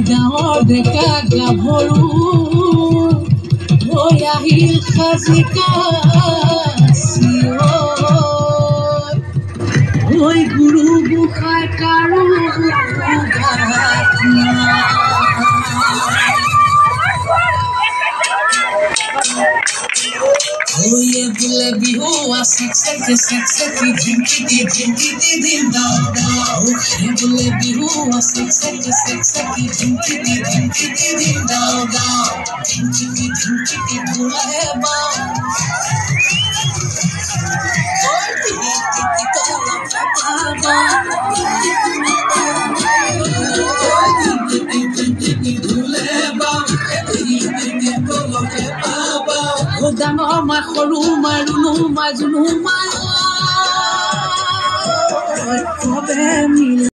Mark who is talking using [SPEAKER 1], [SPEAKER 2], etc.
[SPEAKER 1] গাঁৱৰ ডেকা গাভৰু হৈ আহিল সাজি কাচি ঐ গুৰু গোসাঁই কাৰো Oye, bile bihu asik seki zinki di dim dao dao. Oye, bile bihu asik seki zinki di dim dao dao. Zinki di bula hai bao. Oye, zinki kola papa bao. Zinki bula hai bao. Zinki kola papa bao. Odano ma khoru ma runu ma junu ma.